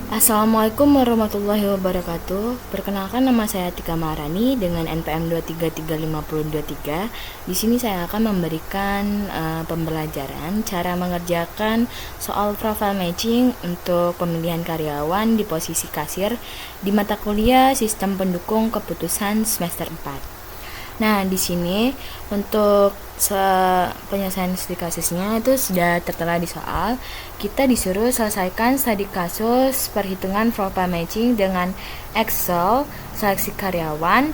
Assalamualaikum warahmatullahi wabarakatuh. Perkenalkan, nama saya Tika Maharani dengan NPM 2335023. Di sini saya akan memberikan pembelajaran cara mengerjakan soal profile matching untuk pemilihan karyawan di posisi kasir di mata kuliah Sistem Pendukung Keputusan semester 4. Nah, di sini untuk penyelesaian studi kasusnya itu sudah tertera di soal. Kita disuruh selesaikan studi kasus perhitungan profile matching dengan Excel seleksi karyawan.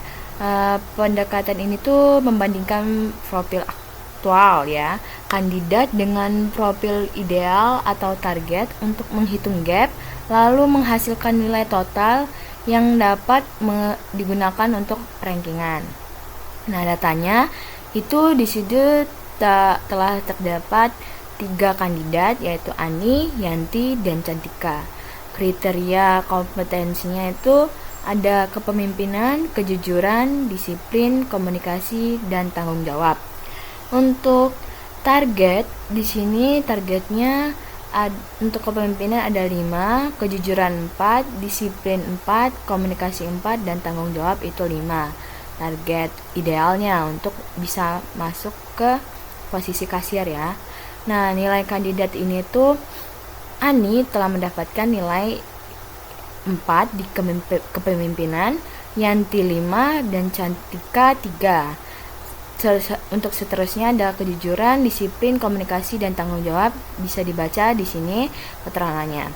Pendekatan ini tuh membandingkan profil aktual ya kandidat dengan profil ideal atau target untuk menghitung gap, lalu menghasilkan nilai total yang dapat digunakan untuk rankingan. Nah, datanya itu di situ telah terdapat 3 kandidat, yaitu Ani, Yanti, dan Cantika. Kriteria kompetensinya itu ada kepemimpinan, kejujuran, disiplin, komunikasi, dan tanggung jawab. Untuk target, di sini targetnya untuk kepemimpinan ada 5, kejujuran 4, disiplin 4, komunikasi 4, dan tanggung jawab itu 5. Target idealnya untuk bisa masuk ke posisi kasir ya. Nah, nilai kandidat ini tuh Ani telah mendapatkan nilai 4 di kepemimpinan, Yanti 5, dan Cantika 3. Untuk seterusnya ada kejujuran, disiplin, komunikasi, dan tanggung jawab. Bisa dibaca di sini keterangannya.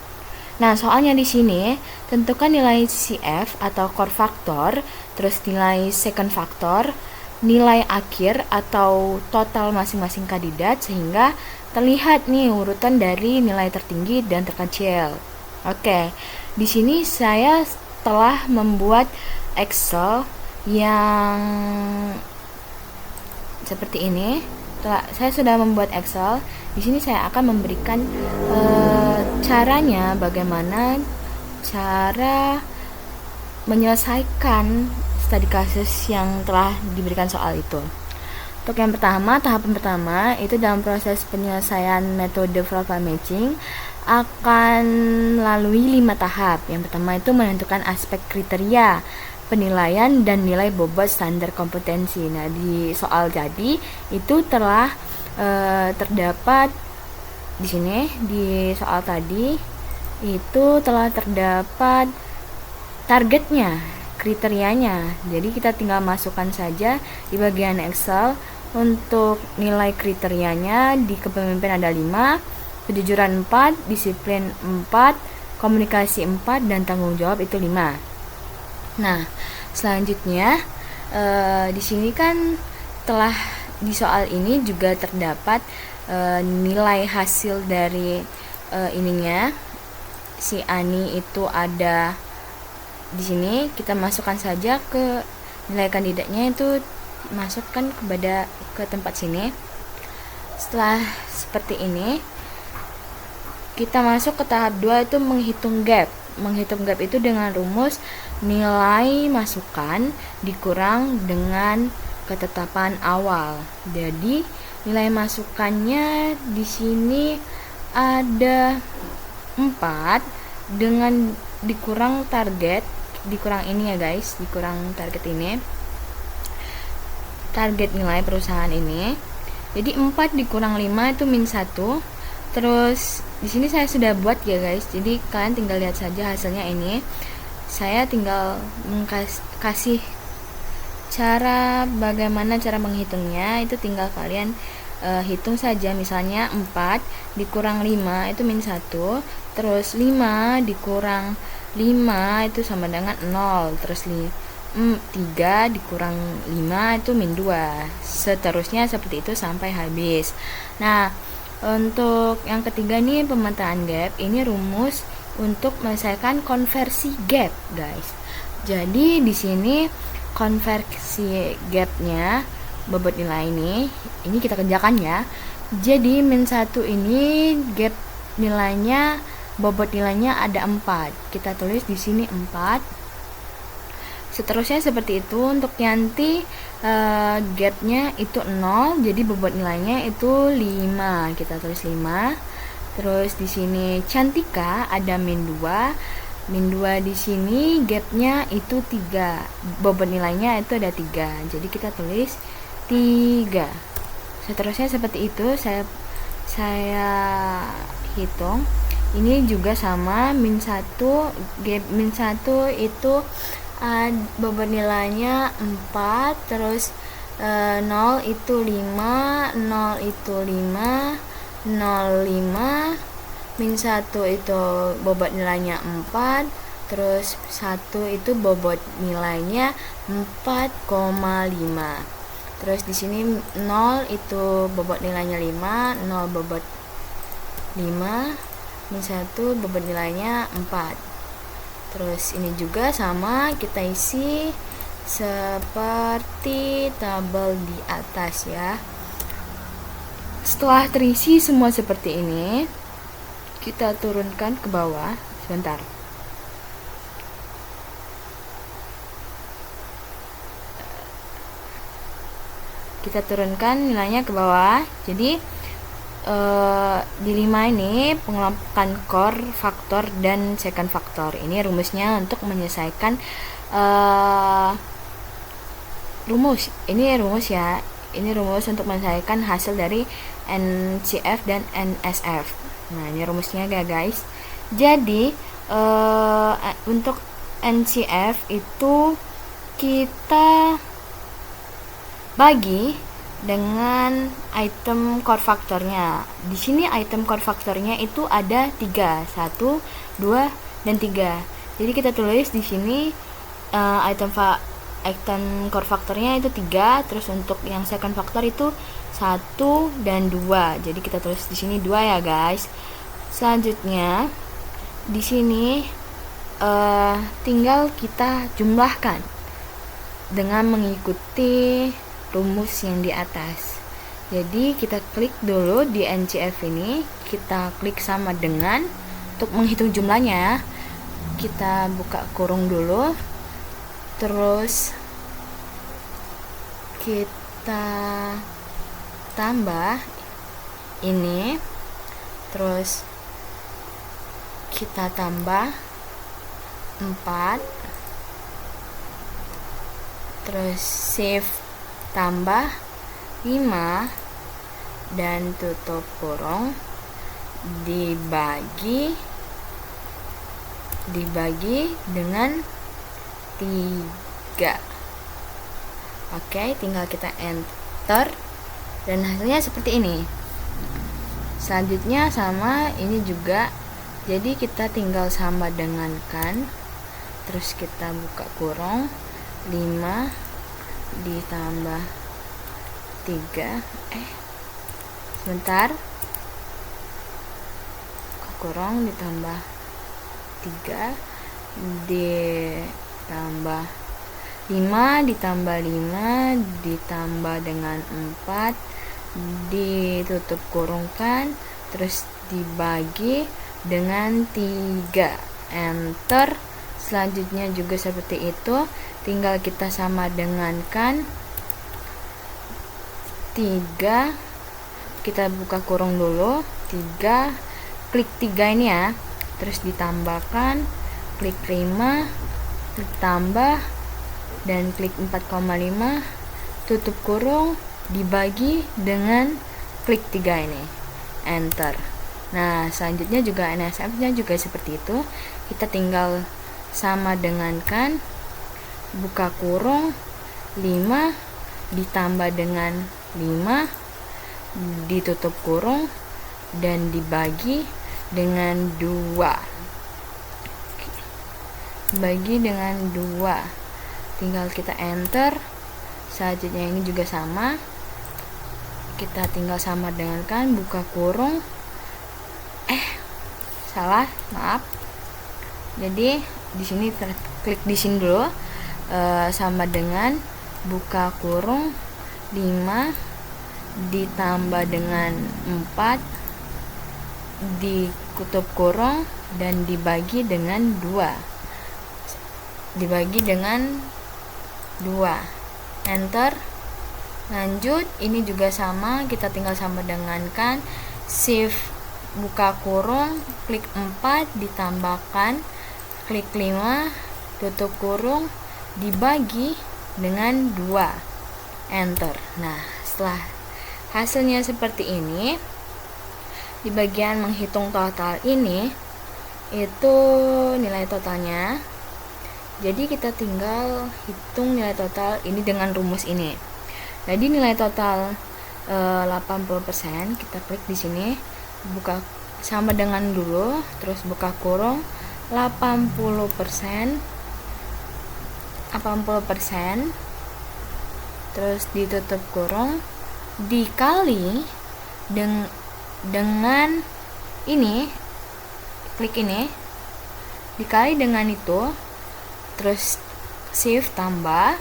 Nah, soalnya di sini tentukan nilai CF atau core factor, terus nilai second factor, nilai akhir atau total masing-masing kandidat sehingga terlihat nih urutan dari nilai tertinggi dan terkecil. Oke, di sini saya telah membuat Excel yang seperti ini. Saya sudah membuat Excel. Di sini saya akan memberikan caranya, bagaimana cara menyelesaikan studi kasus yang telah diberikan soal itu. Untuk yang pertama, tahapan pertama itu dalam proses penyelesaian metode profile matching akan melalui 5 tahap. Yang pertama itu menentukan aspek kriteria, penilaian, dan nilai bobot standar kompetensi. Nah, di soal jadi itu telah terdapat di sini di soal tadi itu telah terdapat targetnya, kriterianya. Jadi kita tinggal masukkan saja di bagian Excel. Untuk nilai kriterianya di kepemimpinan ada 5, kejujuran 4, disiplin 4, komunikasi 4, dan tanggung jawab itu 5. Nah, selanjutnya di sini kan telah di soal ini juga terdapat nilai hasil dari ininya si Ani itu ada di sini. Kita masukkan saja ke nilai kandidatnya, itu masukkan ke tempat sini. Setelah seperti ini, kita masuk ke tahap 2 itu menghitung gap. Menghitung gap itu dengan rumus nilai masukan dikurang dengan ketetapan awal. Jadi nilai masukannya di sini ada 4 dengan dikurang target, dikurang ini ya guys, dikurang target ini. Target nilai perusahaan ini. Jadi 4 dikurang 5 itu min 1. Terus di sini saya sudah buat ya guys. Jadi kalian tinggal lihat saja hasilnya ini. Saya tinggal kasih bagaimana cara menghitungnya, itu tinggal kalian hitung saja. Misalnya 4 dikurang 5 itu min 1, terus 5 dikurang 5 itu sama dengan 0, terus 3 dikurang 5 itu min 2, seterusnya seperti itu sampai habis. Nah, untuk yang ketiga nih pemetaan gap, ini rumus untuk menyelesaikan konversi gap guys. Jadi di sini konversi gapnya bobot nilai ini kita kerjakan ya. Jadi min 1 ini gap nilainya, bobot nilainya ada 4. Kita tulis di sini 4. Seterusnya seperti itu. Untuk Yanti gapnya itu 0, jadi bobot nilainya itu 5. Kita tulis 5. Terus di sini Cantika ada min 2, Min 2 di sini gapnya itu 3, bobot nilainya itu ada 3, jadi kita tulis 3. Seterusnya seperti itu saya hitung. Ini juga sama, min 1, gap min 1 itu bobot nilainya 4, terus 0 itu 5, 0 itu 5, 0, 5, min 1 itu bobot nilainya 4, terus 1 itu bobot nilainya 4,5. Terus di sini 0 itu bobot nilainya 5, 0 bobot 5, min 1 bobot nilainya 4. Terus ini juga sama, kita isi seperti tabel di atas ya. Setelah terisi semua seperti ini, kita turunkan ke bawah. Sebentar. Kita turunkan nilainya ke bawah. Jadi di 5 ini pengelompokan core, faktor, dan second faktor. Ini rumusnya untuk menyelesaikan rumus. Ini rumus ya. Ini rumus untuk menyelesaikan hasil dari NCF dan NSF. Nah, ini rumusnya ya guys. Jadi untuk NCF itu kita bagi dengan item core faktornya. Di sini item core faktornya itu ada 3, 1, 2, dan 3. Jadi kita tulis di sini item core faktornya itu 3, terus untuk yang second faktor itu 1 dan 2. Jadi kita tulis di sini 2 ya guys. Selanjutnya di sini tinggal kita jumlahkan dengan mengikuti rumus yang di atas. Jadi kita klik dulu di NCF ini, kita klik sama dengan. Untuk menghitung jumlahnya, kita buka kurung dulu, terus kita tambah ini, terus kita tambah 4, terus save, tambah 5, dan tutup kurung, dibagi dengan 3. Oke, tinggal kita enter dan hasilnya seperti ini. Selanjutnya sama ini juga, jadi kita tinggal sama dengankan, terus kita buka kurung, 5 ditambah 3, sebentar, buka kurung ditambah 3 ditambah 5 ditambah 5 ditambah dengan 4, ditutup kurungkan, terus dibagi dengan 3, enter. Selanjutnya juga seperti itu, tinggal kita sama dengankan 3, kita buka kurung dulu, 3, klik 3 ini ya, terus ditambahkan, klik 5, klik tambah, dan klik 4,5, tutup kurung, dibagi dengan klik 3 ini, enter. Nah, selanjutnya juga NSF nya juga seperti itu, kita tinggal sama dengankan, buka kurung, 5 ditambah dengan 5, ditutup kurung, dan dibagi dengan 2, bagi dengan 2, tinggal kita enter. Selanjutnya ini juga sama, kita tinggal sama dengankan, buka kurung, salah, maaf. Jadi di sini klik di sini dulu, sama dengan buka kurung 5 ditambah dengan 4, ditutup kurung, dan dibagi dengan 2, enter. Lanjut, ini juga sama, kita tinggal sama dengankan, shift buka kurung, klik 4 ditambahkan, klik 5, tutup kurung, dibagi dengan 2, enter. Nah, setelah hasilnya seperti ini, di bagian menghitung total ini, itu nilai totalnya. Jadi kita tinggal hitung nilai total ini dengan rumus ini. Jadi nilai total 80%, kita klik di sini, buka sama dengan dulu, terus buka kurung 80%, terus ditutup kurung, dikali dengan ini, klik ini, dikali dengan itu, terus shift tambah,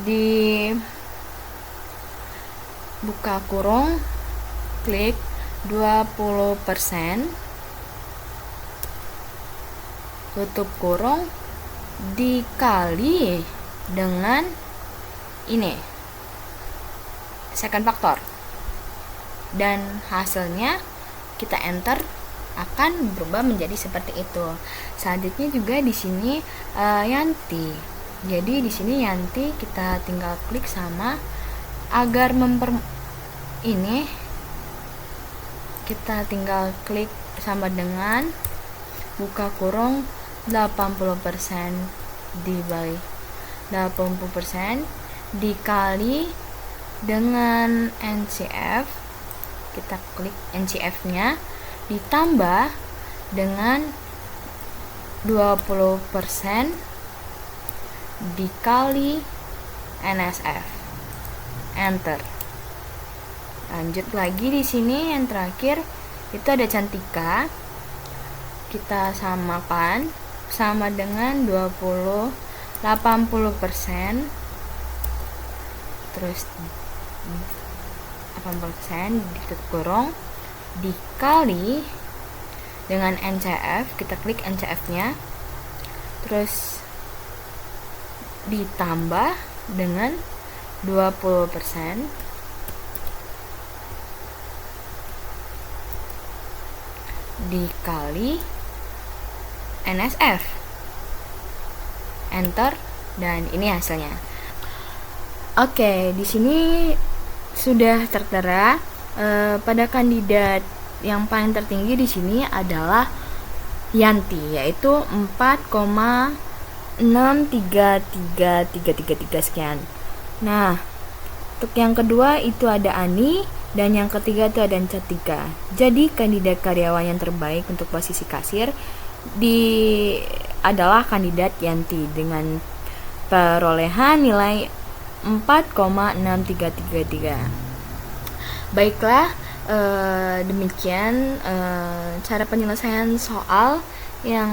di buka kurung, klik 20%, tutup kurung, dikali dengan ini, second factor, dan hasilnya kita enter, akan berubah menjadi seperti itu. Selanjutnya juga di sini Yanti. Jadi di sini Yanti kita tinggal klik sama agar ini kita tinggal klik sama dengan buka kurung 80% dibagi 80% dikali dengan NCF, kita klik NCF-nya, ditambah dengan 20% dikali NSF, enter. Lanjut lagi di sini yang terakhir itu ada Cantika, kita samakan sama dengan 80%, terus 80% ditutup kurung, dikali dengan NCF, kita klik NCF-nya, terus ditambah dengan 20% dikali NSF, enter, dan ini hasilnya. Oke, di sini sudah tertera pada kandidat yang paling tertinggi di sini adalah Yanti, yaitu 4,633333 sekian. Nah, untuk yang kedua itu ada Ani, dan yang ketiga itu ada Cantika. Jadi kandidat karyawan yang terbaik untuk posisi kasir adalah kandidat Yanti dengan perolehan nilai 4,6333. Baiklah, demikian cara penyelesaian soal yang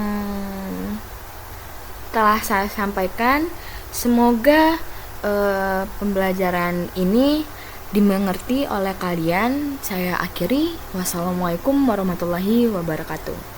telah saya sampaikan. Semoga pembelajaran ini dimengerti oleh kalian. Saya akhiri. Wassalamualaikum warahmatullahi wabarakatuh.